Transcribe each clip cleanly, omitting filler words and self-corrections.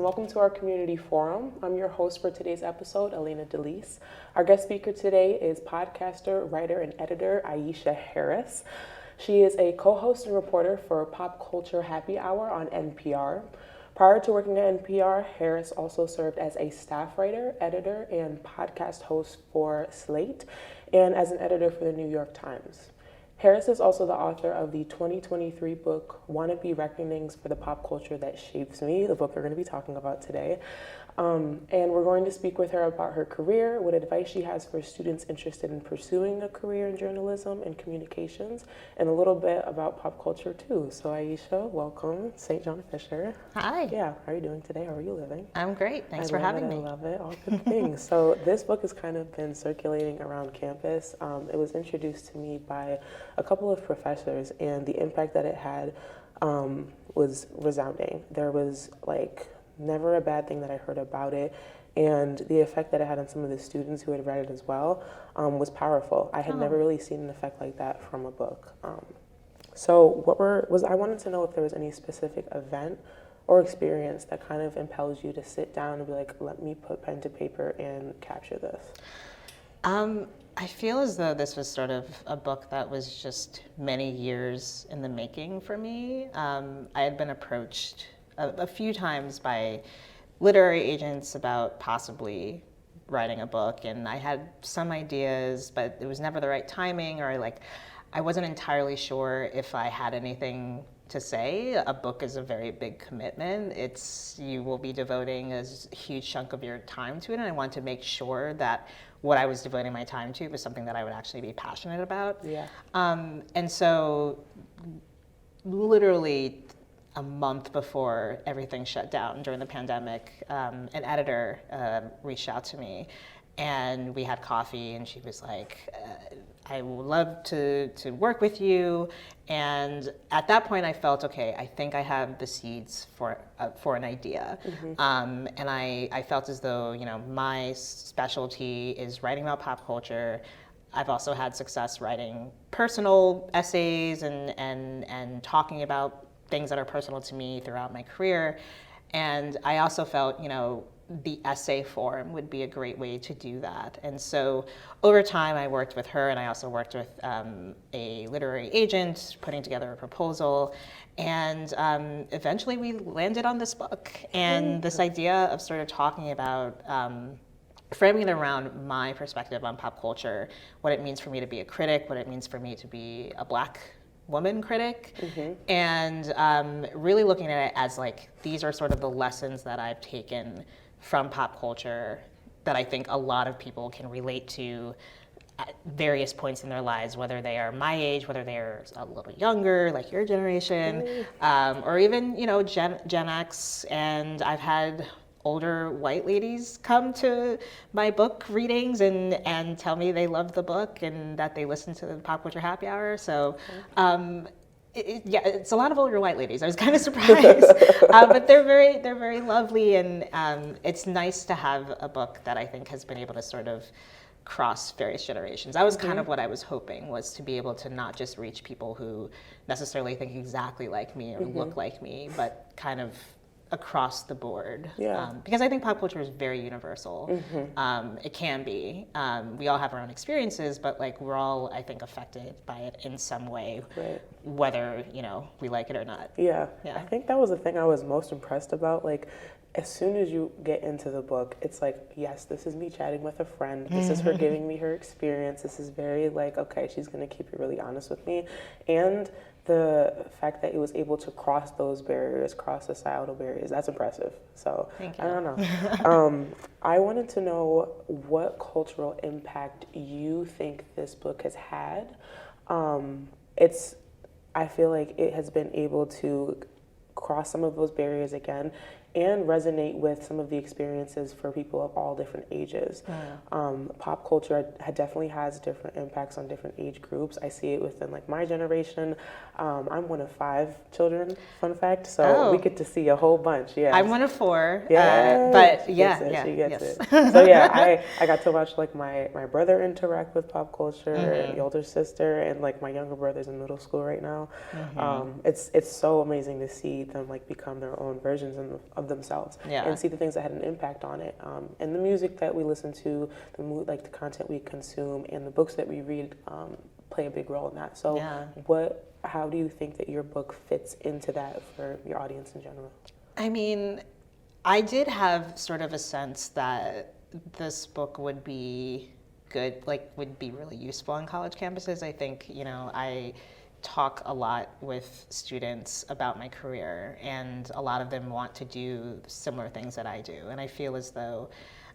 welcome to our community forum. I'm your host for today's episode, Elena DeLise. Our guest speaker today is podcaster, writer, and editor Aisha Harris. She is a co-host and reporter for Pop Culture Happy Hour on NPR. Prior to working at NPR, Harris also served as a staff writer, editor, and podcast host for Slate, and as an editor for the New York Times. Harris is also the author of the 2023 book, Wannabe, Recknings for the Pop Culture That Shapes Me, the book we're going to be talking about today. And we're going to speak with her about her career, what advice she has for students interested in pursuing a career in journalism and communications, and a little bit about pop culture too. So Aisha, welcome. St. John Fisher. Hi. Yeah, how are you doing today? How are you living? I'm great. Thanks for having me. I love it. All good things. So this book has kind of been circulating around campus. It was introduced to me by a couple of professors, and the impact that it had was resounding. There was never a bad thing that I heard about it, and the effect that it had on some of the students who had read it as well was powerful. I had never really seen an effect like that from a book. I wanted to know if there was any specific event or experience that kind of impels you to sit down and be like, let me put pen to paper and capture this. I feel as though this was sort of a book that was just many years in the making for me. I had been approached a few times by literary agents about possibly writing a book, and I had some ideas, but it was never the right timing, or I wasn't entirely sure if I had anything to say. A book is a very big commitment. You will be devoting a huge chunk of your time to it, and I wanted to make sure that what I was devoting my time to was something that I would actually be passionate about. Yeah. And so literally a month before everything shut down during the pandemic, an editor reached out to me, and we had coffee, and she was like, I would love to work with you. And at that point I felt, okay, I think I have the seeds for an idea. Mm-hmm. And I felt as though, my specialty is writing about pop culture. I've also had success writing personal essays and talking about things that are personal to me throughout my career. And I also felt, the essay form would be a great way to do that. And so over time I worked with her, and I also worked with a literary agent putting together a proposal. And eventually we landed on this book. And this idea of sort of talking about framing it around my perspective on pop culture, what it means for me to be a critic, what it means for me to be a Black woman critic, mm-hmm. and really looking at it as these are sort of the lessons that I've taken from pop culture that I think a lot of people can relate to at various points in their lives, whether they are my age, whether they're a little younger, like your generation, or even Gen X. And I've had older white ladies come to my book readings and tell me they loved the book and that they listened to the Pop Culture Happy Hour. So it's a lot of older white ladies. I was kind of surprised, but they're very lovely, and it's nice to have a book that I think has been able to sort of cross various generations. That was kind of what I was hoping, was to be able to not just reach people who necessarily think exactly like me or look like me, but kind of across the board. Yeah. Because I think pop culture is very universal. Mm-hmm. It can be. We all have our own experiences, but we're all, I think, affected by it in some way, right, whether we like it or not. Yeah. I think that was the thing I was most impressed about. As soon as you get into the book, it's yes, this is me chatting with a friend. This is her giving me her experience. This is very okay, she's going to keep it really honest with me. And the fact that it was able to cross those barriers, cross societal barriers, that's impressive. So, thank you. I don't know. I wanted to know what cultural impact you think this book has had. I feel like it has been able to cross some of those barriers again and resonate with some of the experiences for people of all different ages. Pop culture definitely has different impacts on different age groups. I see it within my generation. I'm one of 5 children, fun fact, so we get to see a whole bunch. Yeah, I'm one of 4. Yeah, but she gets it. So I got to watch my brother interact with pop culture, mm-hmm. the older sister, and my younger brother's in middle school right now. Mm-hmm. It's so amazing to see them become their own versions of of themselves Yeah. and see the things that had an impact on it. And the music that we listen to, like the content we consume, and the books that we read play a big role in that. So how do you think that your book fits into that for your audience in general? I mean, I did have sort of a sense that this book would be good, like would be really useful on college campuses. I think, I talk a lot with students about my career, and a lot of them want to do similar things that I do. And I feel as though,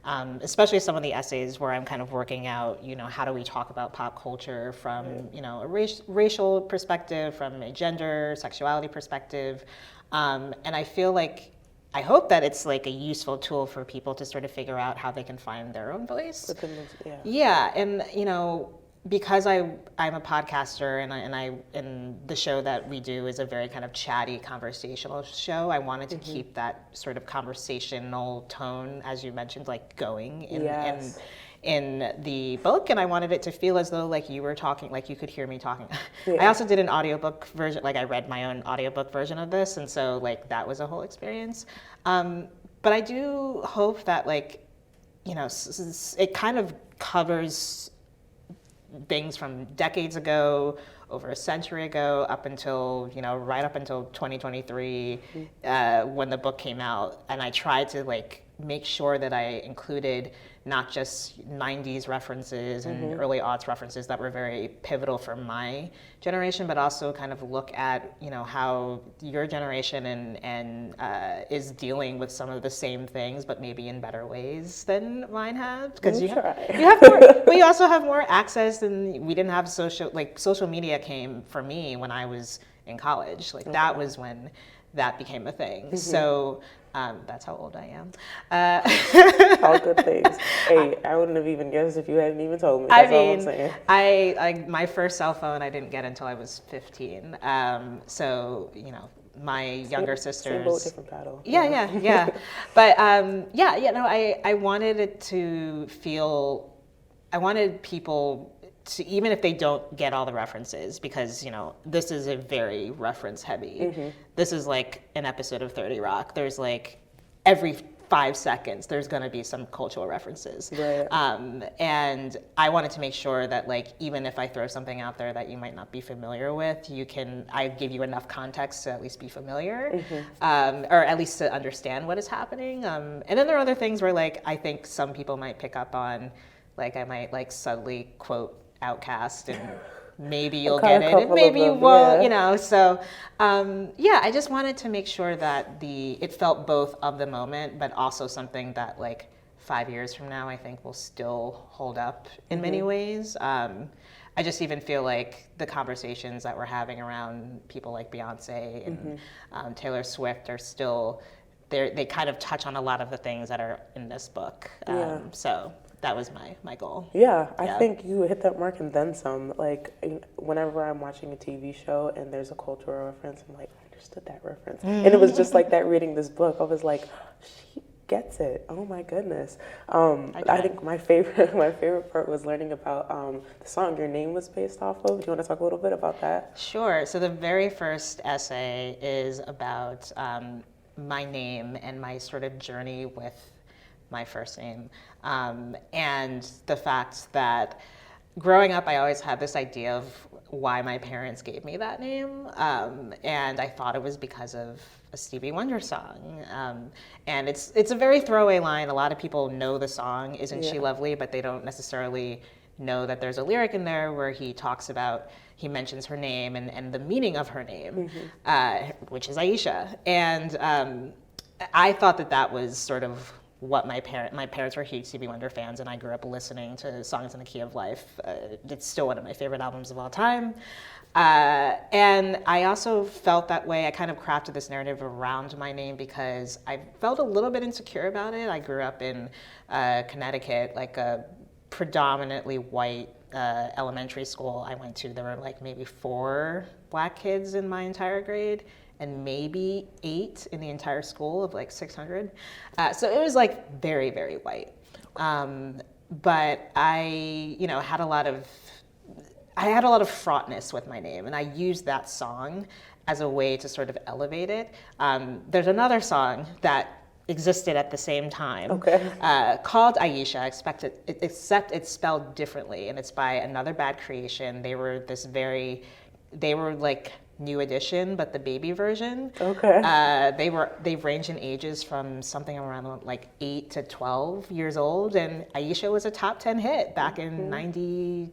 especially some of the essays where I'm kind of working out, how do we talk about pop culture from, a racial perspective, from a gender, sexuality perspective. And I feel like, I hope that it's like a useful tool for people to sort of figure out how they can find their own voice. Yeah, and because I'm a podcaster, and the show that we do is a very kind of chatty conversational show, I wanted to keep that sort of conversational tone, as you mentioned, like going in the book, and I wanted it to feel as though like you were talking, like you could hear me talking. I also did an audiobook version, like I read my own audiobook version of this, and so like that was a whole experience. But I do hope that like, it kind of covers things from decades ago, over a century ago, up until, right up until 2023, when the book came out. And I tried to like make sure that I included not just 90s references and early aughts references that were very pivotal for my generation, but also kind of look at, how your generation and is dealing with some of the same things, but maybe in better ways than mine have. Because you have more, but you also have more access, and we didn't have social media came for me when I was in college. Like that was when that became a thing. So that's how old I am. All good things. Hey, I wouldn't have even guessed if you hadn't even told me. That's all I'm saying. I my first cell phone I didn't get until I was 15. So my younger sisters. Same boat, different paddle. Yeah. But I wanted it to feel. I wanted people to, even if they don't get all the references, because this is a very reference heavy. This is like an episode of 30 Rock. There's like every 5 seconds there's going to be some cultural references, and I wanted to make sure that like even if I throw something out there that you might not be familiar with, I give you enough context to at least be familiar, or at least to understand what is happening. And then there are other things where like I think some people might pick up on, like I might like subtly quote Outcast, and maybe you'll get it and maybe you won't, so I just wanted to make sure that it felt both of the moment, but also something that like 5 years from now I think will still hold up in many ways. I just even feel like the conversations that we're having around people like Beyonce and Taylor Swift are still they kind of touch on a lot of the things that are in this book. So that was my goal. I think you hit that mark and then some. Like whenever I'm watching a TV show and there's a cultural reference, I'm like, I understood that reference. And it was just like that reading this book. I was like, she gets it. Oh my goodness. I think my favorite part was learning about the song your name was based off of. Do you want to talk a little bit about that? Sure. So the very first essay is about my name and my sort of journey with my first name, and the fact that growing up I always had this idea of why my parents gave me that name, and I thought it was because of a Stevie Wonder song, and it's a very throwaway line. A lot of people know the song Isn't She Lovely, but they don't necessarily know that there's a lyric in there where he mentions her name and the meaning of her name, which is Aisha, and I thought that was sort of what my parents were huge Stevie Wonder fans, and I grew up listening to Songs in the Key of Life. It's still one of my favorite albums of all time. And I also felt that way. I kind of crafted this narrative around my name because I felt a little bit insecure about it. I grew up in Connecticut, like a predominantly white elementary school I went to. There were like maybe 4 Black kids in my entire grade, and maybe 8 in the entire school of like 600. So it was like very, very white. But I, had a lot of fraughtness with my name, and I used that song as a way to sort of elevate it. There's another song that existed at the same time. Okay. Called Aisha, except it's spelled differently, and it's by Another Bad Creation. They were like New Edition, but the baby version. Okay. They range in ages from something around like 8 to 12 years old, and Aisha was a top 10 hit back in 90.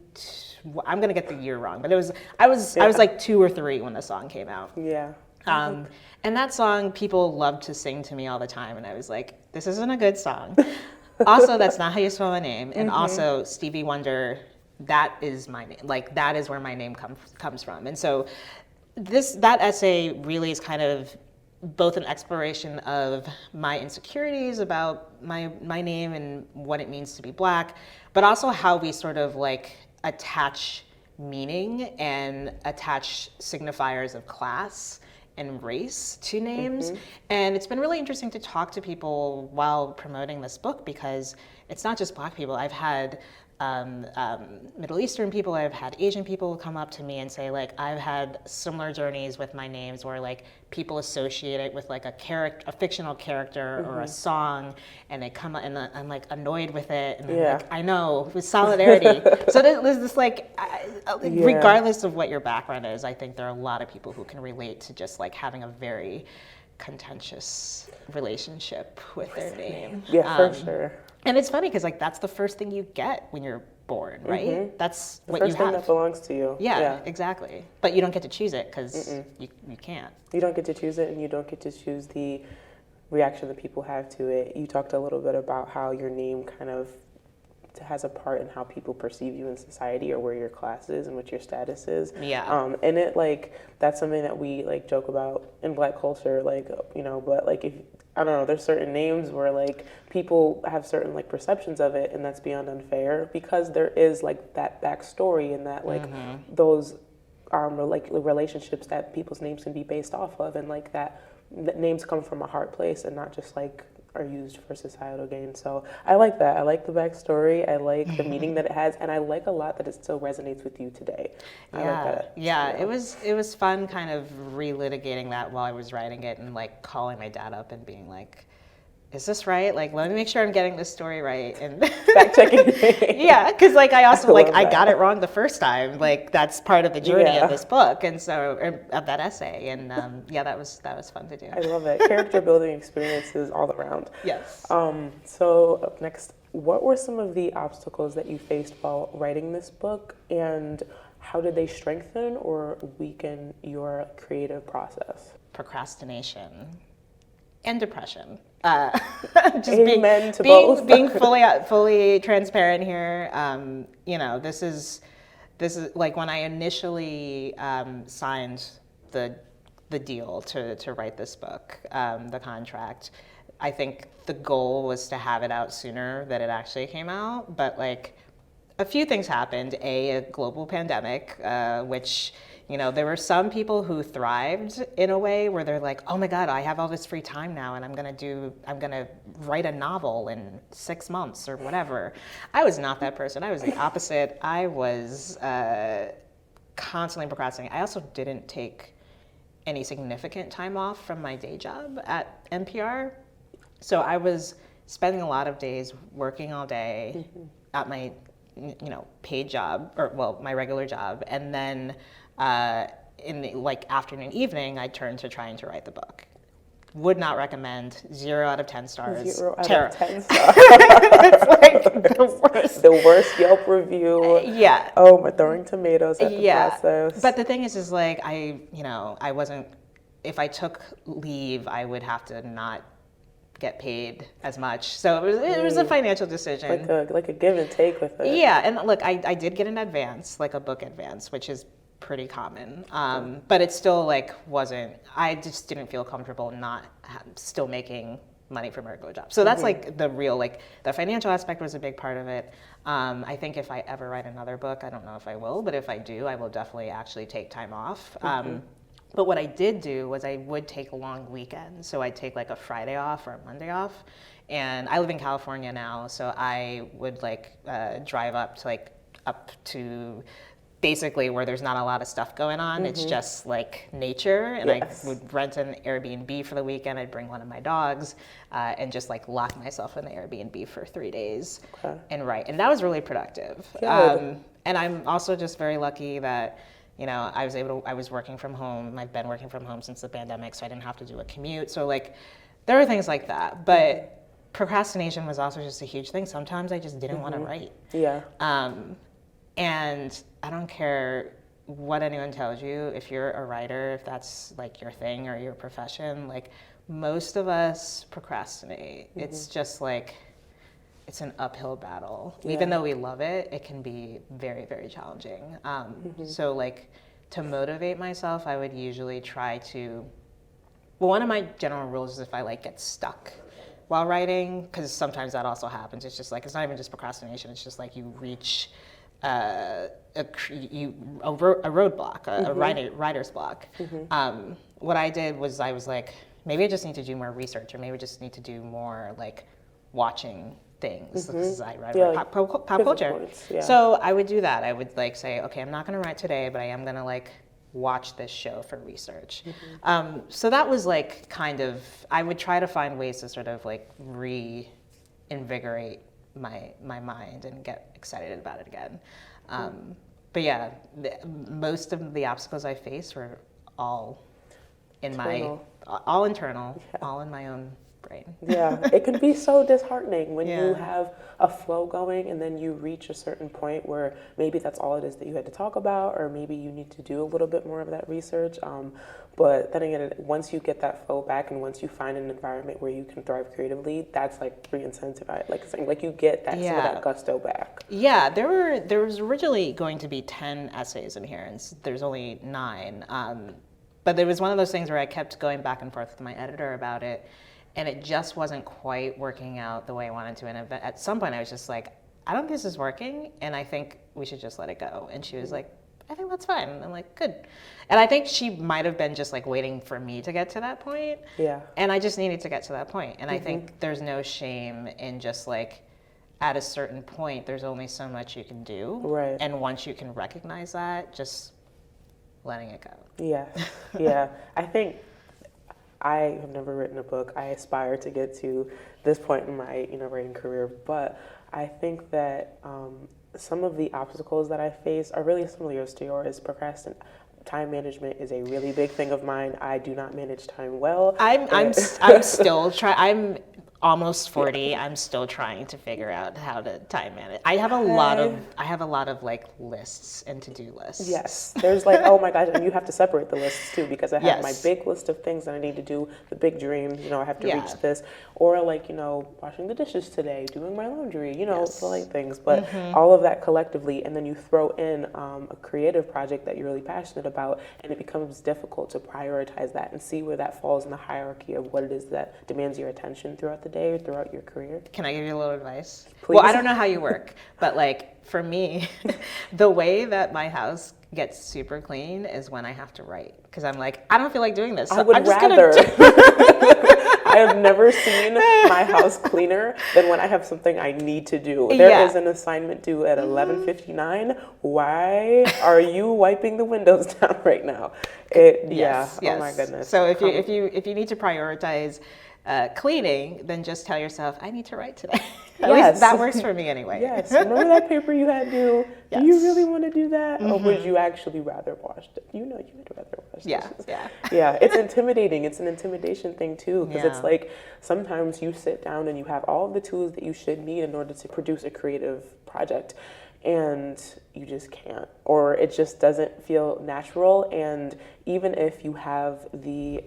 I'm gonna get the year wrong, but I was like 2 or 3 when the song came out. Yeah. And that song people loved to sing to me all the time, and I was like, this isn't a good song. Also, that's not how you spell my name, and also Stevie Wonder. That is my name. Like, that is where my name comes from. And so that essay really is kind of both an exploration of my insecurities about my name and what it means to be Black, but also how we sort of like attach meaning and attach signifiers of class and race to names. And it's been really interesting to talk to people while promoting this book, because it's not just Black people. I've had Middle Eastern people, I've had Asian people come up to me and say, like, I've had similar journeys with my names where like people associate it with like a fictional character or a song, and they come up and I'm like annoyed with it, and I'm like, I know, with solidarity. So there's this like, regardless of what your background is, I think there are a lot of people who can relate to just like having a very contentious relationship with their name. Yeah, for sure. And it's funny because like that's the first thing you get when you're born, right? That's what you have. The first thing that belongs to you. Yeah, exactly. But you don't get to choose it because you can't. You don't get to choose it, and you don't get to choose the reaction that people have to it. You talked a little bit about how your name kind of has a part in how people perceive you in society, or where your class is and what your status is. Yeah. And it like, that's something that we like joke about in Black culture, like, you know, but like if, I don't know, there's certain names where like people have certain like perceptions of it, and that's beyond unfair, because there is like that backstory and that like those like relationships that people's names can be based off of, and like that names come from a heart place and not just like are used for societal gain. So I like that. I like the backstory. I like the meaning that it has, and I like a lot that it still resonates with you today. I like that. Yeah. It was fun kind of relitigating that while I was writing it, and like calling my dad up and being like, is this right? Like, let me make sure I'm getting this story right. And fact checking. Yeah, because like I also like I that. got it wrong the first time. Like that's part of the journey of this book, and so of that essay. And that was fun to do. I love it. Character building experiences all around. Yes. So up next, what were some of the obstacles that you faced while writing this book, and how did they strengthen or weaken your creative process? Procrastination and depression. Just being fully transparent here. You know, this is like when I initially signed the deal to write this book, the contract. I think the goal was to have it out sooner than it actually came out, but like a few things happened. A global pandemic, which, you know, there were some people who thrived in a way where they're like, oh my God, I have all this free time now, and I'm gonna write a novel in 6 months or whatever. I was not that person. I was the opposite. I was constantly procrastinating. I also didn't take any significant time off from my day job at NPR. So I was spending a lot of days working all day at my, you know, paid job, or well, my regular job, and then in the like afternoon, evening, I turned to trying to write the book. Would not recommend. 0 out of 10 stars. 0 out of 10 stars. It's like the worst. The worst Yelp review. Yeah. Oh, we're throwing tomatoes at the process. But the thing is like I wasn't. If I took leave, I would have to not get paid as much. So it was a financial decision. Like a give and take with it. Yeah, and look, I did get an advance, like a book advance, which is pretty common. But it still like wasn't, I just didn't feel comfortable not still making money from a regular job. So that's like the real, like the financial aspect was a big part of it. I think if I ever write another book, I don't know if I will, but if I do, I will definitely actually take time off. But what I did do was I would take long weekends. So I'd take like a Friday off or a Monday off. And I live in California now, so I would like drive up to basically where there's not a lot of stuff going on. It's just like nature. And Yes. I would rent an Airbnb for the weekend. I'd bring one of my dogs and just like lock myself in the Airbnb for 3 days and write. And that was really productive. And I'm also just very lucky that, you know, I was working from home. I've been working from home since the pandemic, so I didn't have to do a commute. So like, there are things like that. But procrastination was also just a huge thing. Sometimes I just didn't want to write. Yeah. And I don't care what anyone tells you, if you're a writer, if that's like your thing or your profession, like most of us procrastinate. It's just like, it's an uphill battle. Even though we love it, it can be very, very challenging. So like to motivate myself, I would usually try to, well, one of my general rules is if I like get stuck while writing, because sometimes that also happens. It's just like, it's not even just procrastination. It's just like you reach a roadblock, a writer's block. What I did was I was like, maybe I just need to do more research, or maybe I just need to do more like watching things, because I write about pop culture. So I would do that. I would like say, okay, I'm not going to write today, but I am going to like watch this show for research. So that was like kind of, I would try to find ways to sort of like reinvigorate my mind and get excited about it again. But yeah, most of the obstacles I faced were all in internal, all in my own brain. Yeah, it can be so disheartening when you have a flow going and then you reach a certain point where maybe that's all it is that you had to talk about, or maybe you need to do a little bit more of that research. But then again, once you get that flow back and once you find an environment where you can thrive creatively, that's like re-incentivized, like you get that some of that gusto back. Yeah, there was originally going to be 10 essays in here, and there's only 9. But there was one of those things where I kept going back and forth with my editor about it, and it just wasn't quite working out the way I wanted to. And at some point I was just like, I don't think this is working, and I think we should just let it go. And she was like, I think that's fine. And I'm like, good. And I think she might have been just like waiting for me to get to that point. Yeah. And I just needed to get to that point. And I think there's no shame in just like, at a certain point, there's only so much you can do. Right. And once you can recognize that, just letting it go. Yes. Yeah. I think I have never written a book. I aspire to get to this point in my writing career, but I think that some of the obstacles that I face are really similar to yours. Time management is a really big thing of mine. I do not manage time well. I'm still trying. I'm almost 40. Yeah. I'm still trying to figure out how to time manage. I have a lot of like lists and to-do lists. Yes. There's like, oh my gosh, and you have to separate the lists too, because I have my big list of things that I need to do, the big dreams, I have to reach this, or like, washing the dishes today, doing my laundry, the light things, but all of that collectively, and then you throw in a creative project that you're really passionate about, and it becomes difficult to prioritize that and see where that falls in the hierarchy of what it is that demands your attention throughout the day or throughout your career. Can I give you a little advice? Please. Well, I don't know how you work, but like for me, the way that my house gets super clean is when I have to write, because I'm like, I don't feel like doing this. So I would I'm just rather. I have never seen my house cleaner than when I have something I need to do. There is an assignment due at 11:59. Why are you wiping the windows down right now? Yes. Oh my goodness. So if you need to prioritize cleaning, then just tell yourself, I need to write today. At least that works for me anyway. Yes. Remember that paper you had due? Yes. Do you really want to do that? Or would you actually rather wash it? You would rather wash dishes. Yeah, it's intimidating. It's an intimidation thing too, because it's like sometimes you sit down and you have all of the tools that you should need in order to produce a creative project, and you just can't, or it just doesn't feel natural. And even if you have the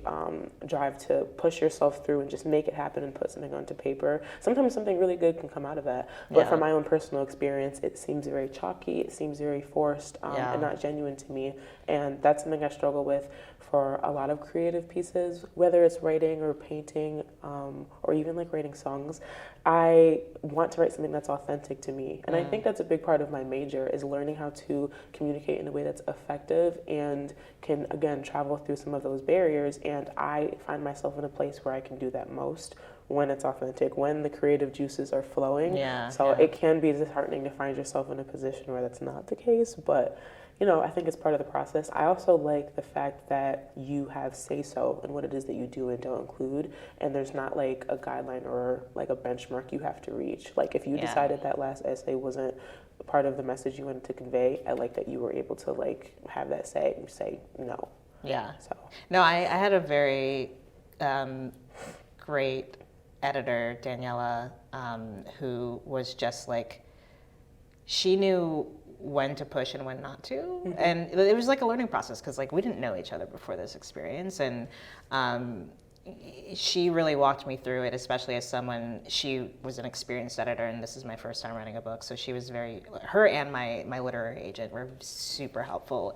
drive to push yourself through and just make it happen and put something onto paper, sometimes something really good can come out of that. But from my own personal experience, it seems very chalky, it seems very forced, and not genuine to me. And that's something I struggle with for a lot of creative pieces, whether it's writing or painting, or even like writing songs. I want to write something that's authentic to me. And I think that's a big part of my major, is learning how to communicate in a way that's effective and can, again, travel through some of those barriers. And I find myself in a place where I can do that most when it's authentic, when the creative juices are flowing. It can be disheartening to find yourself in a position where that's not the case, but I think it's part of the process. I also like the fact that you have say-so in what it is that you do and don't include, and there's not like a guideline or like a benchmark you have to reach. Like if you decided that last essay wasn't part of the message you wanted to convey, I like that you were able to like have that say no. Yeah. So No, I had a very great editor, Daniela, who was just like, she knew when to push and when not to. Mm-hmm. And it was like a learning process because like we didn't know each other before this experience. And she really walked me through it, especially as someone, she was an experienced editor and this is my first time writing a book. So she was her and my literary agent were super helpful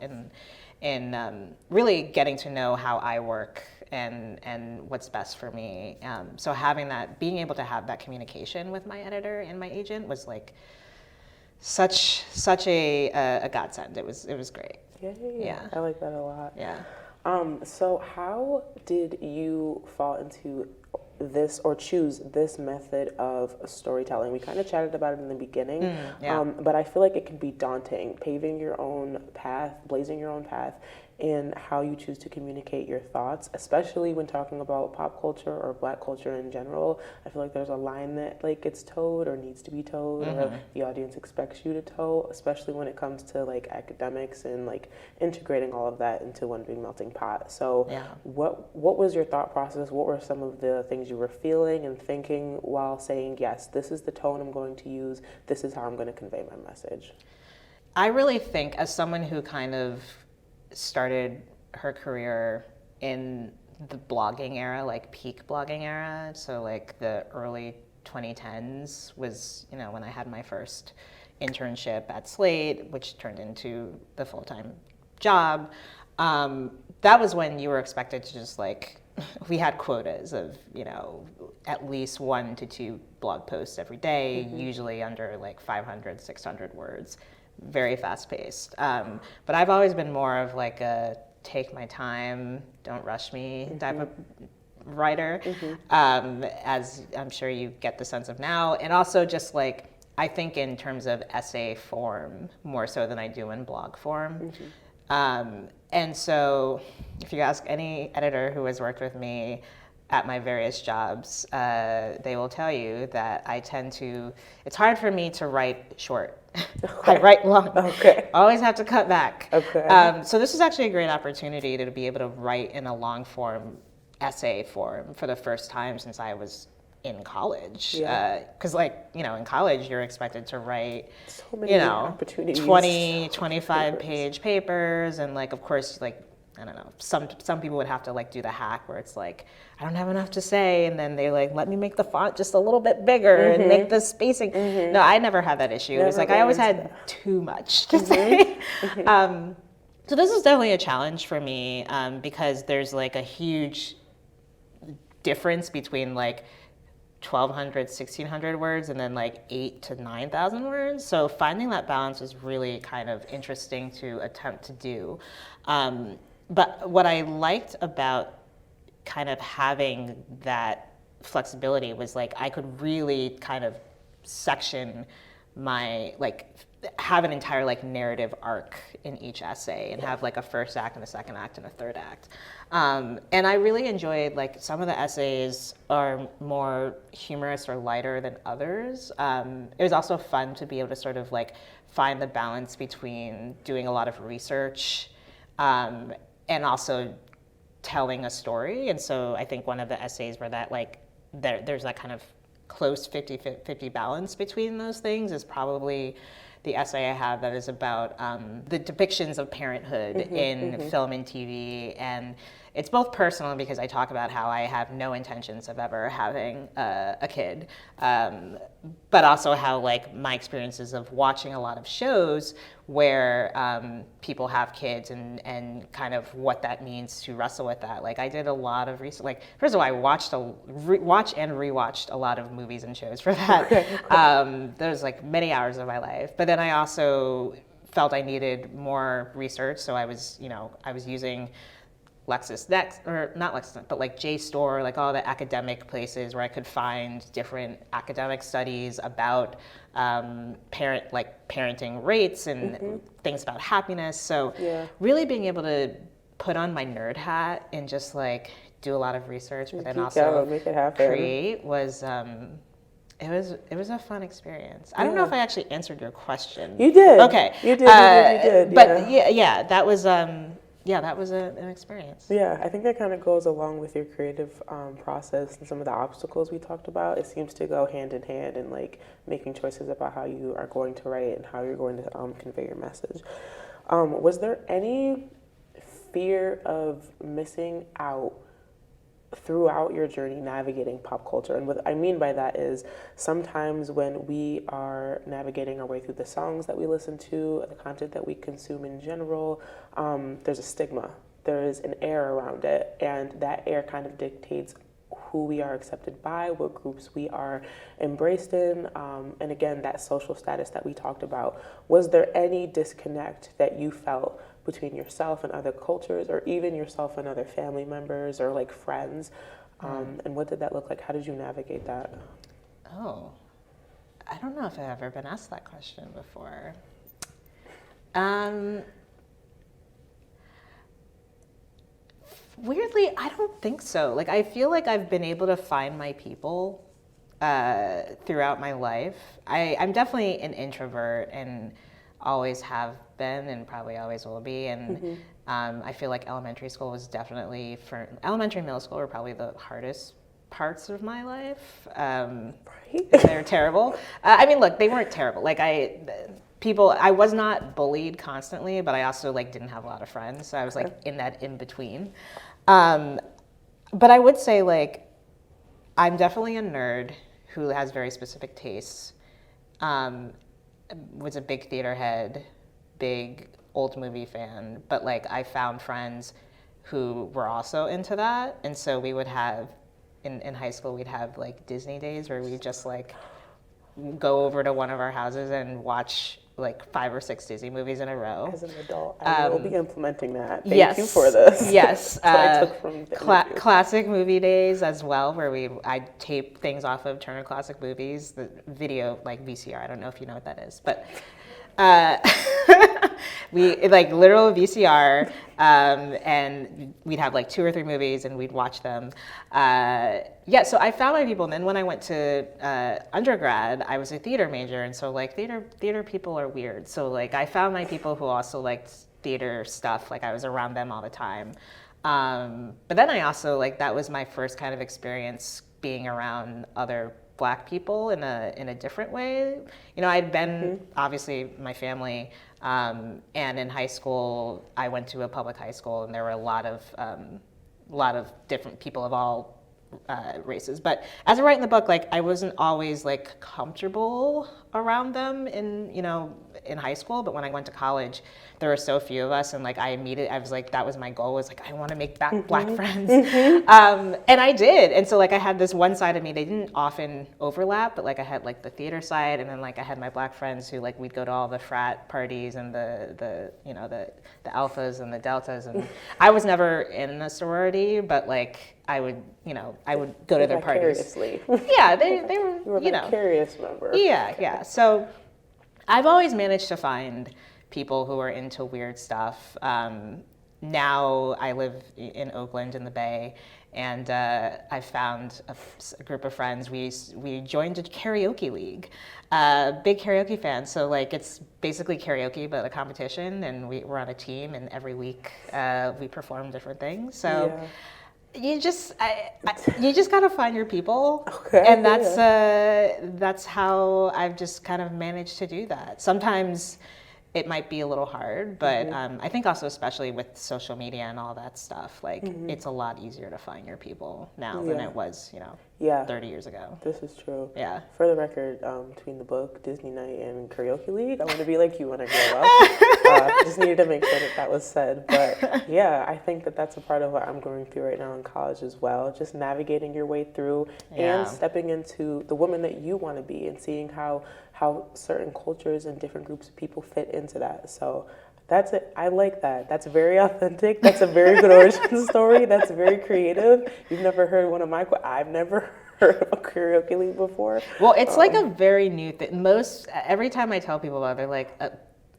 in really getting to know how I work and what's best for me. So being able to have that communication with my editor and my agent was like such a godsend. It was great. Yeah. I like that a lot. Yeah. So how did you fall into this or choose this method of storytelling? We kind of chatted about it in the beginning, but I feel like it can be daunting, paving your own path, blazing your own path in how you choose to communicate your thoughts, especially when talking about pop culture or Black culture in general. I feel like there's a line that like gets towed or needs to be towed, or the audience expects you to tow, especially when it comes to like academics and like integrating all of that into one big melting pot. So what was your thought process? What were some of the things you were feeling and thinking while saying, yes, this is the tone I'm going to use, this is how I'm going to convey my message? I really think, as someone who kind of started her career in the blogging era, like peak blogging era, so like the early 2010s was, when I had my first internship at Slate, which turned into the full-time job. That was when you were expected to just like, we had quotas of, at least 1 to 2 blog posts every day, usually under like 500, 600 words. Very fast paced. But I've always been more of like a take my time, don't rush me type of writer, as I'm sure you get the sense of now. And also just like, I think in terms of essay form more so than I do in blog form. And so if you ask any editor who has worked with me at my various jobs, they will tell you that it's hard for me to write short. I write long. Okay. Always have to cut back. Okay. So this is actually a great opportunity to be able to write in a long form essay form for the first time since I was in college. Because in college you're expected to write, so many opportunities. 20, 25 page papers, and like, of course, like, I don't know, some people would have to like do the hack where it's like, I don't have enough to say, and then they like, let me make the font just a little bit bigger and make the spacing. No, I never had that issue. It was like I always had too much to say. So this is definitely a challenge for me, because there's like a huge difference between like 1,200, 1,600 words and then like 8,000 to 9,000 words. So finding that balance is really kind of interesting to attempt to do. But what I liked about kind of having that flexibility was like I could really kind of section have an entire like narrative arc in each essay and have like a first act and a second act and a third act. And I really enjoyed, like, some of the essays are more humorous or lighter than others. It was also fun to be able to sort of like find the balance between doing a lot of research and also telling a story. And so I think one of the essays where that like there's that kind of close 50-50 balance between those things is probably the essay I have that is about the depictions of parenthood in film and TV. And it's both personal because I talk about how I have no intentions of ever having a kid, but also how like my experiences of watching a lot of shows where people have kids and kind of what that means to wrestle with that. Like I did a lot of research. Like first of all, I watched and rewatched a lot of movies and shows for that. There's like many hours of my life, but then I also felt I needed more research, so I was using LexisNexis, or not LexisNexis, but like JSTOR, like all the academic places where I could find different academic studies about parenting rates and things about happiness. So really being able to put on my nerd hat and just like do a lot of research, but then also make it happen. create was it was a fun experience. I don't know if I actually answered your question. You did. Okay. You did. But that was an experience. Yeah, I think that kind of goes along with your creative process and some of the obstacles we talked about. It seems to go hand in hand in like making choices about how you are going to write and how you're going to convey your message. Was there any fear of missing out throughout your journey navigating pop culture? And what I mean by that is sometimes when we are navigating our way through the songs that we listen to, the content that we consume in general, there's a stigma. There is an air around it, and that air kind of dictates who we are accepted by, what groups we are embraced in, and again, that social status that we talked about. Was there any disconnect that you felt between yourself and other cultures, or even yourself and other family members or like friends? And what did that look like? How did you navigate that? Oh, I don't know if I've ever been asked that question before. Weirdly, I don't think so. Like, I feel like I've been able to find my people throughout my life. I'm definitely an introvert and always have been and probably always will be. And I feel like elementary school was definitely, for elementary and middle school were probably the hardest parts of my life. Right. They're terrible. I mean, look, they weren't terrible. Like I was not bullied constantly, but I also like didn't have a lot of friends. So I was like in that in between. But I would say like, I'm definitely a nerd who has very specific tastes. Was a big theater head, big old movie fan, but like I found friends who were also into that. And so we would have, in high school, we'd have like Disney days where we just like go over to one of our houses and watch like 5 or 6 Disney movies in a row. As an adult, I will be implementing that. Thank you Yes, for this. yes. I took from classic movie days as well, where I'd tape things off of Turner Classic Movies, the video, like VCR. I don't know if you know what that is, but we like literal VCR, and we'd have like 2 or 3 movies and we'd watch them. So I found my people, and then when I went to undergrad, I was a theater major, and so like theater people are weird. So like I found my people who also liked theater stuff. Like I was around them all the time. But then I also like that was my first kind of experience being around other Black people in a different way. You know, I'd been obviously my family, and in high school I went to a public high school, and there were a lot of different people of all races. But as I write in the book, like I wasn't always like comfortable around them in high school. But when I went to college, there were so few of us, and like I was like, that was my goal, was like I want to make Black friends. And I did. And so like I had this one side of me, they didn't often overlap, but like I had like the theater side, and then like I had my Black friends who like we'd go to all the frat parties and the alphas and the deltas, and I was never in a sorority, but like I would go to their parties. Yeah, they were, you were a curious member. Yeah. So I've always managed to find people who are into weird stuff. Now I live in Oakland in the Bay, and I found a group of friends. We joined a karaoke league, big karaoke fans. So like it's basically karaoke but a competition, and we're on a team, and every week we perform different things. So. Yeah. You just gotta find your people, and that's how I've just kind of managed to do that. Sometimes it might be a little hard, but I think also especially with social media and all that stuff, like it's a lot easier to find your people now than it was, 30 years ago. This is true. Yeah. For the record, between the book, Disney Night, and Karaoke League, I want to be like you when I grow up. Just needed to make sure that was said. But yeah, I think that that's a part of what I'm going through right now in college as well. Just navigating your way through and stepping into the woman that you want to be, and seeing how certain cultures and different groups of people fit into that. So That's it. I like that. That's very authentic. That's a very good origin story. That's very creative. You've never heard one of my. I've never heard of a karaoke league before. Well, it's like a very new thing. Every time I tell people about it, they're like,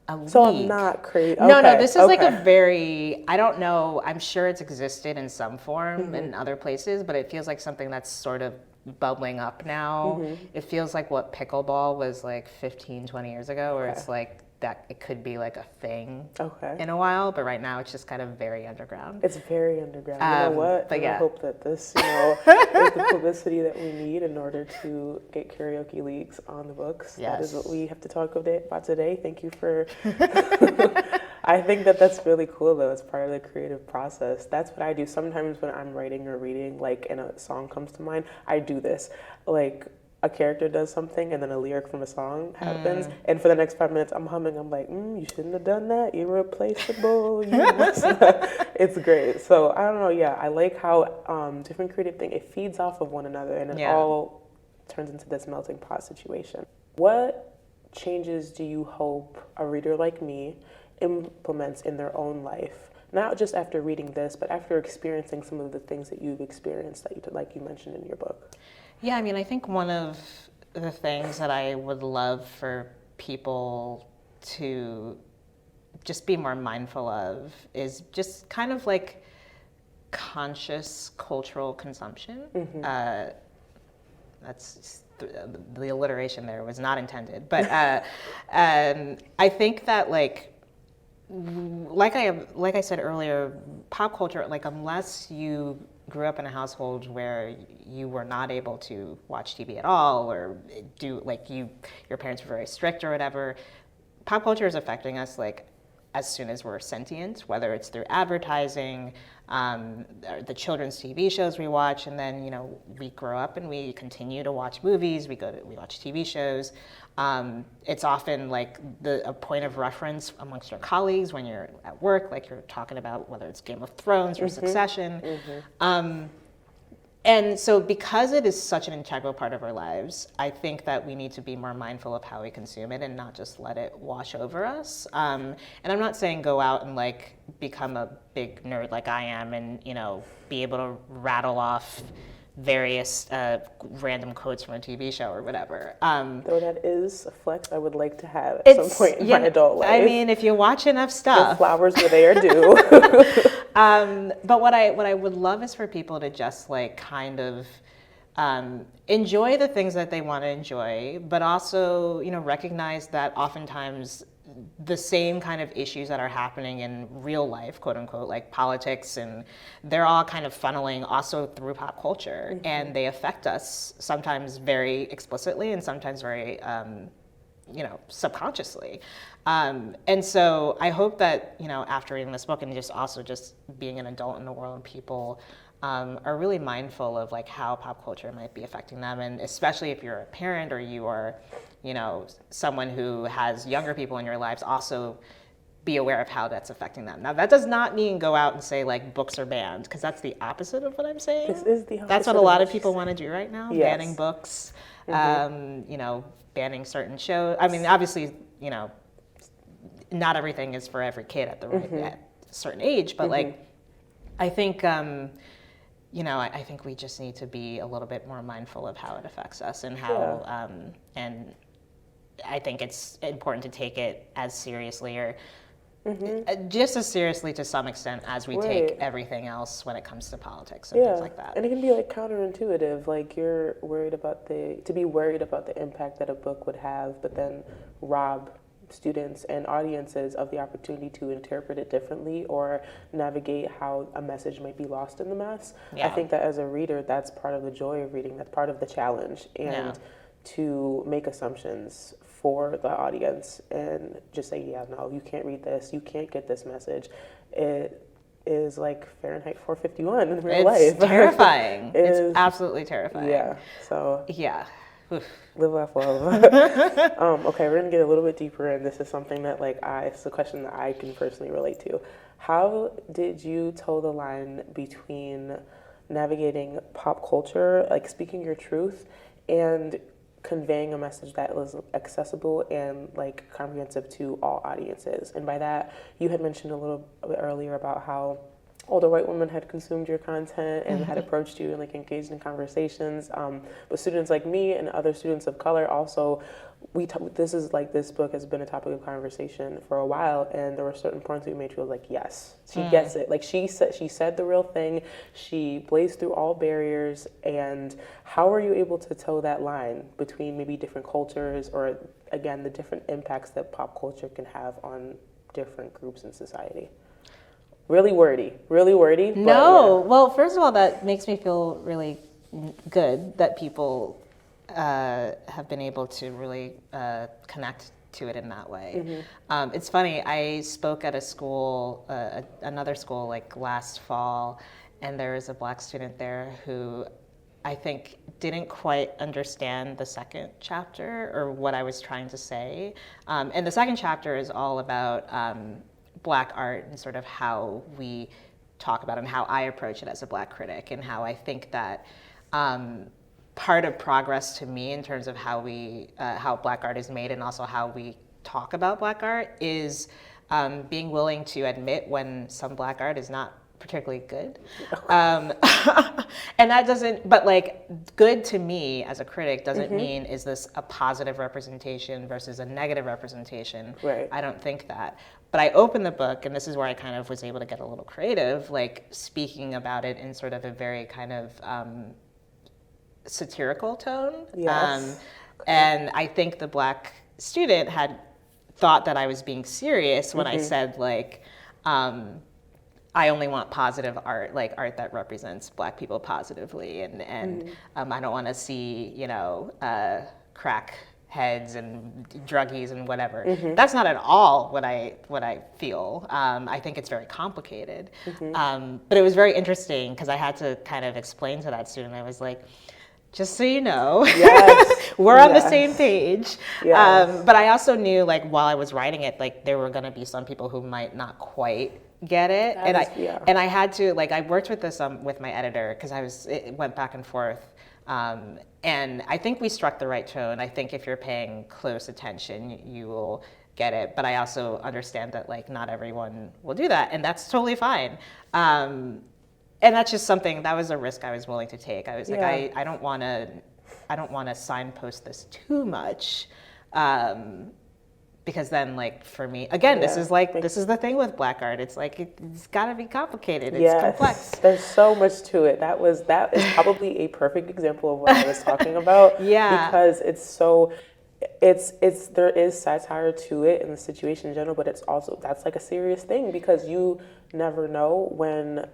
a league. So I'm not crazy. No, okay, this is like a very, I don't know, I'm sure it's existed in some form in other places, but it feels like something that's sort of bubbling up now. It feels like what pickleball was like 15, 20 years ago, where it's like that it could be like a thing in a while, but right now it's just kind of very underground. It's very underground. You know what? But I hope that this, is the publicity that we need in order to get karaoke leagues on the books. Yes. That is what we have to talk about today. Thank you for... I think that that's really cool, though. It's part of the creative process. That's what I do. Sometimes when I'm writing or reading, like, and a song comes to mind, I do this. Like, a character does something and then a lyric from a song happens, and for the next 5 minutes I'm humming. I'm like, you shouldn't have done that. Irreplaceable. It's great. So I don't know. Yeah, I like how different creative thing, it feeds off of one another, and it all turns into this melting pot situation. What changes do you hope a reader like me implements in their own life? Not just after reading this, but after experiencing some of the things that you've experienced that like you mentioned in your book. Yeah, I mean, I think one of the things that I would love for people to just be more mindful of is just kind of like conscious cultural consumption. That's the alliteration there was not intended, but I think that like I said earlier, pop culture, like unless you grew up in a household where you were not able to watch TV at all, or do like your parents were very strict or whatever, pop culture is affecting us like as soon as we're sentient, whether it's through advertising, the children's TV shows we watch, and then we grow up and we continue to watch movies, we watch TV shows. It's often like a point of reference amongst your colleagues when you're at work, like you're talking about whether it's Game of Thrones or Succession. And so because it is such an integral part of our lives, I think that we need to be more mindful of how we consume it and not just let it wash over us. And I'm not saying go out and like become a big nerd like I am and, be able to rattle off various random quotes from a TV show or whatever. Though that is a flex I would like to have at some point in my adult life. I mean, if you watch enough stuff. The flowers where they are due. But what I would love is for people to just like kind of enjoy the things that they want to enjoy, but also, recognize that oftentimes the same kind of issues that are happening in real life, quote unquote, like politics, and they're all kind of funneling also through pop culture, and they affect us sometimes very explicitly and sometimes very, subconsciously. And so I hope that, after reading this book and just being an adult in the world, people are really mindful of like how pop culture might be affecting them, and especially if you're a parent or you are, someone who has younger people in your lives, also be aware of how that's affecting them. Now, that does not mean go out and say like books are banned, because that's the opposite of what I'm saying. This is the opposite. That's what a lot of people want to do right now, yes. Banning books, banning certain shows. I mean, obviously, not everything is for every kid at a certain age, but like, I think, I think we just need to be a little bit more mindful of how it affects us and how, and I think it's important to take it as seriously or just as seriously to some extent as we take everything else when it comes to politics and things like that. And it can be like counterintuitive, like you're worried about the impact that a book would have, but then rob students and audiences of the opportunity to interpret it differently or navigate how a message might be lost in the mess. I think that as a reader, that's part of the joy of reading, that's part of the challenge, and to make assumptions for the audience and just say, no, you can't read this, you can't get this message. It is like Fahrenheit 451 in real life. It's terrifying. It's absolutely terrifying. Yeah, so. Yeah. Live, laugh, love. Okay, we're gonna get a little bit deeper, and this is something that it's a question that I can personally relate to. How did you toe the line between navigating pop culture, like speaking your truth, and conveying a message that was accessible and like comprehensive to all audiences. And by that, you had mentioned a little bit earlier about how older white women had consumed your content and had approached you and like engaged in conversations. But students like me and other students of color also, this book has been a topic of conversation for a while, and there were certain points we made. She was like, "Yes, she gets it." Like she said the real thing. She blazed through all barriers. And how are you able to toe that line between maybe different cultures, or again, the different impacts that pop culture can have on different groups in society? Really wordy. But No, yeah. well, first of all, that makes me feel really good that people have been able to really connect to it in that way. It's funny, I spoke at a school, another school, like last fall, and there was a Black student there who I think didn't quite understand the second chapter or what I was trying to say. And the second chapter is all about Black art and sort of how we talk about it and how I approach it as a Black critic, and how I think that part of progress to me in terms of how Black art is made and also how we talk about Black art is being willing to admit when some Black art is not particularly good. And that doesn't, but like good to me as a critic doesn't mean is this a positive representation versus a negative representation. Right. I don't think that. But I opened the book, and this is where I kind of was able to get a little creative, like speaking about it in sort of a very kind of satirical tone. Yes. And I think the Black student had thought that I was being serious when I said like, I only want positive art, like art that represents Black people positively, and I don't want to see, you know, crack heads and druggies and whatever. That's not at all what I feel. I think it's very complicated. But it was very interesting because I had to kind of explain to that student. I was like, just so you know, Yes. we're on the same page. Yes. But I also knew, like, while I was writing it, like, there were going to be some people who might not quite get it. And I had to, like, I worked with this with my editor because it went back and forth. And I think we struck the right tone. I think if you're paying close attention, you will get it. But I also understand that, like, not everyone will do that, and that's totally fine. And that's just something, that was a risk I was willing to take. I was like, I don't want to signpost this too much, because then, like, for me, again, this is the thing with Black art. It's like it's got to be complicated. It's complex. There's so much to it. That is probably a perfect example of what I was talking about. Because there is satire to it in the situation in general, but it's also, that's like a serious thing, because you never know when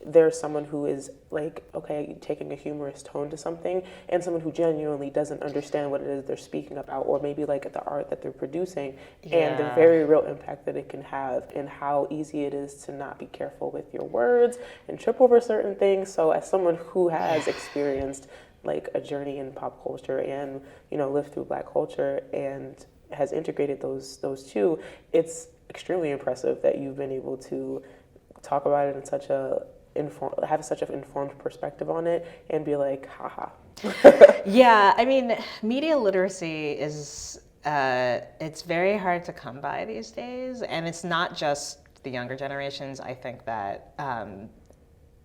there's someone who is like, okay, taking a humorous tone to something, and someone who genuinely doesn't understand what it is they're speaking about, or maybe like the art that they're producing, and the very real impact that it can have, and how easy it is to not be careful with your words and trip over certain things. So as someone who has experienced like a journey in pop culture and, you know, lived through Black culture and has integrated those two, it's extremely impressive that you've been able to talk about it in such have such an informed perspective on it and be like, haha. Yeah, I mean, media literacy is, it's very hard to come by these days. And it's not just the younger generations. I think that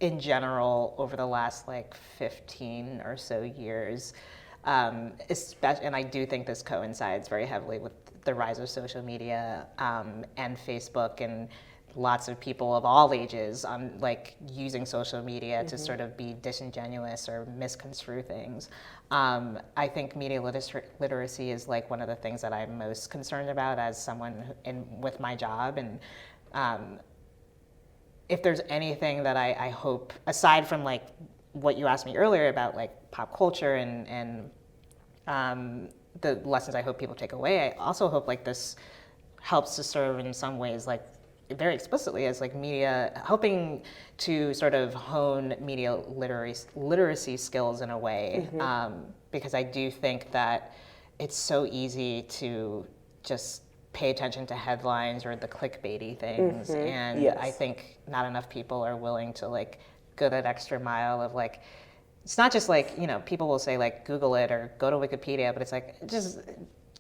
in general, over the last like 15 or so years, especially, and I do think this coincides very heavily with the rise of social media and Facebook, and lots of people of all ages like using social media to sort of be disingenuous or misconstrue things. I think media literacy is like one of the things that I'm most concerned about as someone with my job. And if there's anything that I hope, aside from like what you asked me earlier about like pop culture and the lessons I hope people take away, I also hope like this helps to serve in some ways like very explicitly as like media, helping to sort of hone media literacy skills in a way, because I do think that it's so easy to just pay attention to headlines or the clickbaity things, and I think not enough people are willing to like go that extra mile of like it's not just like, people will say like Google it or go to Wikipedia, but it's like just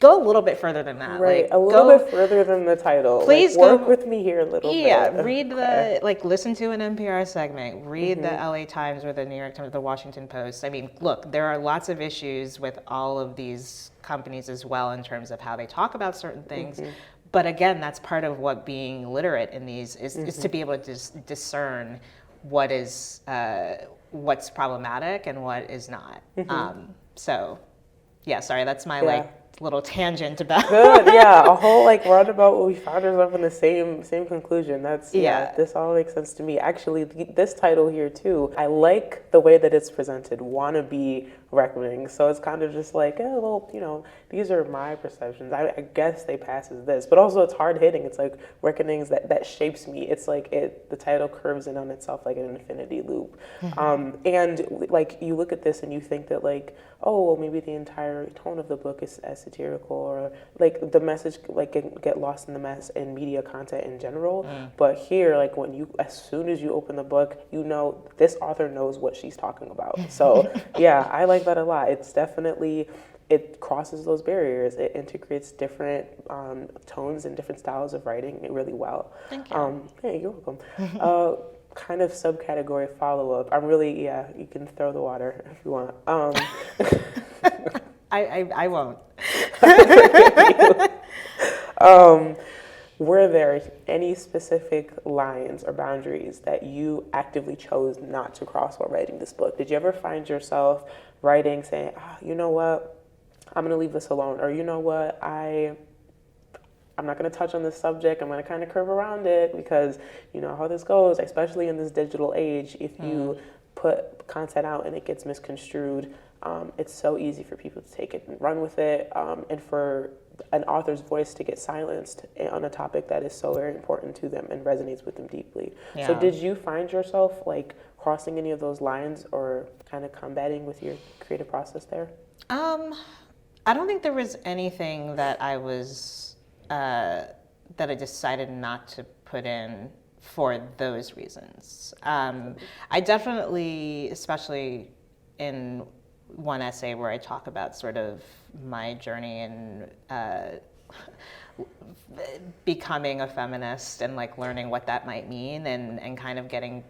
go a little bit further than that. Right, Like a little bit further than the title. Please like, work go, with me here a little bit. Yeah, read listen to an NPR segment, read the LA Times or the New York Times or the Washington Post. I mean, look, there are lots of issues with all of these companies as well in terms of how they talk about certain things. But again, that's part of what being literate in these is to be able to discern what is what's problematic and what is not. So, yeah, sorry, that's my little tangent about. Good, yeah, a whole roundabout where we found ourselves in the same conclusion. That's this all makes sense to me. Actually, this title here too, I like the way that it's presented. Wannabe Recknings. So it's kind of just like, these are my perceptions. I guess they pass as this, but also it's hard hitting. It's like Reckonings that shapes me. It's like the title curves in on itself like an infinity loop. And like you look at this and you think that like, oh, well, maybe the entire tone of the book is as satirical, or like the message get lost in the mess in media content in general. But here, like as soon as you open the book, this author knows what she's talking about. So yeah, I like that a lot. It's definitely, it crosses those barriers. It integrates different tones and different styles of writing really well. Thank you. Yeah, you're welcome. Kind of subcategory follow-up. You can throw the water if you want. I won't. Were there any specific lines or boundaries that you actively chose not to cross while writing this book? Did you ever find yourself writing saying, you know what, I'm going to leave this alone, or you know what, I'm not going to touch on this subject, I'm going to kind of curve around it, because you know how this goes, especially in this digital age, if you put content out and it gets misconstrued, it's so easy for people to take it and run with it, and for an author's voice to get silenced on a topic that is so very important to them and resonates with them deeply. Yeah. So did you find yourself like crossing any of those lines or kind of combating with your creative process there? I don't think there was anything that I was that I decided not to put in for those reasons. I definitely, especially in one essay where I talk about sort of my journey in becoming a feminist and like learning what that might mean, and kind of getting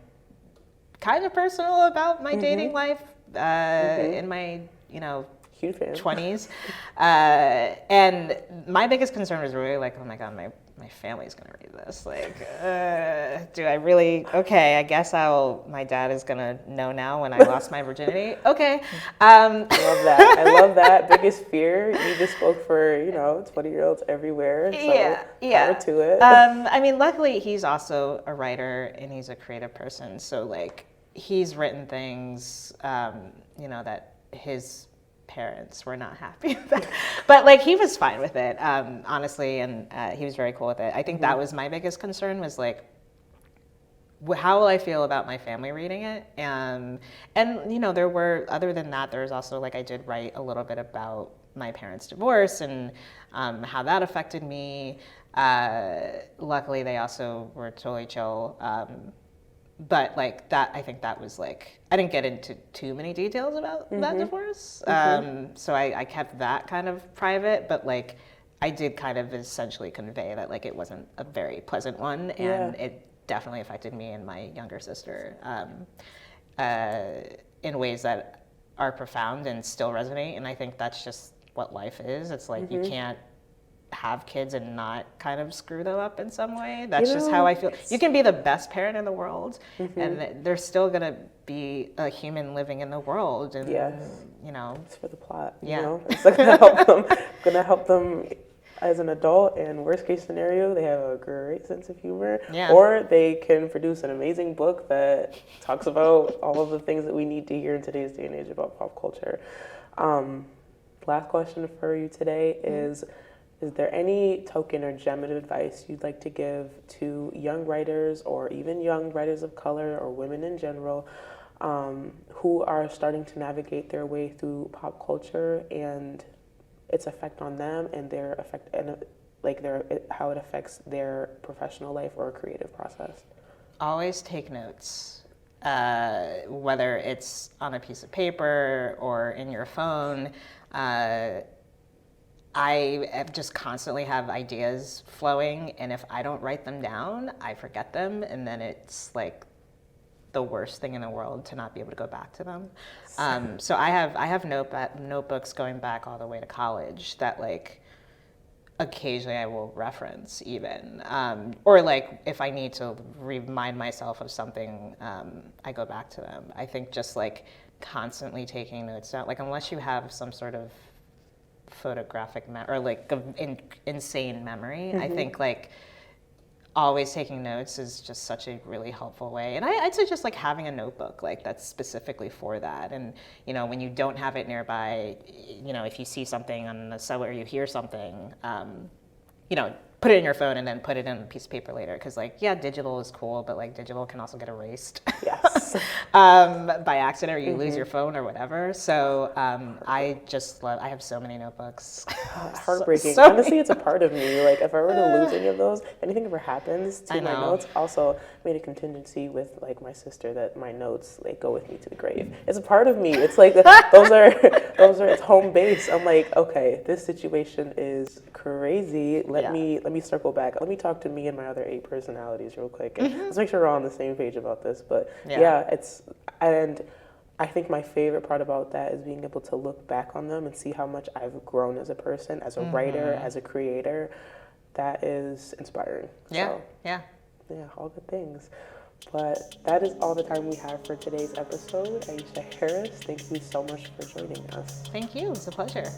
kind of personal about my dating life in my 20s. And my biggest concern was really like, oh my God, my family's gonna read this. Like, do I really? Okay, I guess my dad is gonna know now when I lost my virginity. Okay. I love that. I love that. Biggest fear. You just spoke for 20-year-olds everywhere. So power to it. I mean, luckily he's also a writer and he's a creative person. So like, he's written things, that his parents were not happy with that. But like, he was fine with it, honestly, and he was very cool with it. I think that was my biggest concern, was like, how will I feel about my family reading it? And there were, other than that, there's also like, I did write a little bit about my parents' divorce and how that affected me. Luckily, they also were totally chill. But like that, I think that was like, I didn't get into too many details about that divorce. So I kept that kind of private, but like, I did kind of essentially convey that like, it wasn't a very pleasant one, and it definitely affected me and my younger sister in ways that are profound and still resonate. And I think that's just what life is. It's like, you can't have kids and not kind of screw them up in some way. That's just how I feel. You can be the best parent in the world, and there's still gonna be a human living in the world. And it's for the plot. It's like gonna help them as an adult. And worst case scenario, they have a great sense of humor, or they can produce an amazing book that talks about all of the things that we need to hear in today's day and age about pop culture. Last question for you today is there any token or gem of advice you'd like to give to young writers, or even young writers of color, or women in general, who are starting to navigate their way through pop culture and its effect on them, and their effect, and how it affects their professional life or creative process? Always take notes. whether it's on a piece of paper or in your phone. I just constantly have ideas flowing, and if I don't write them down, I forget them, and then it's like the worst thing in the world to not be able to go back to them. So I have notebooks going back all the way to college that like occasionally I will reference even, or like if I need to remind myself of something, I go back to them. I think just like constantly taking notes down, like unless you have some sort of photographic or like insane memory, I think like always taking notes is just such a really helpful way. And I'd say just like having a notebook like that's specifically for that. And you know, when you don't have it nearby, you know, if you see something on the subway or you hear something, you know, put it in your phone and then put it in a piece of paper later. Because like, yeah, digital is cool, but like digital can also get erased. Yes. By accident, or you lose your phone or whatever. So I just love, I have so many notebooks. Heartbreaking. So Honestly, it's a part of me. Like if I were to lose any of those, if anything ever happens to my notes, also made a contingency with like my sister that my notes like go with me to the grave. It's a part of me. It's like those are it's home base. I'm like, okay, this situation is crazy. Let me circle back. Let me talk to me and my other 8 personalities real quick. And let's make sure we're all on the same page about this. But and I think my favorite part about that is being able to look back on them and see how much I've grown as a person, as a writer, as a creator. That is inspiring. Yeah, so, yeah, all good things. But that is all the time we have for today's episode. Aisha Harris, thank you so much for joining us. Thank you. It's a pleasure.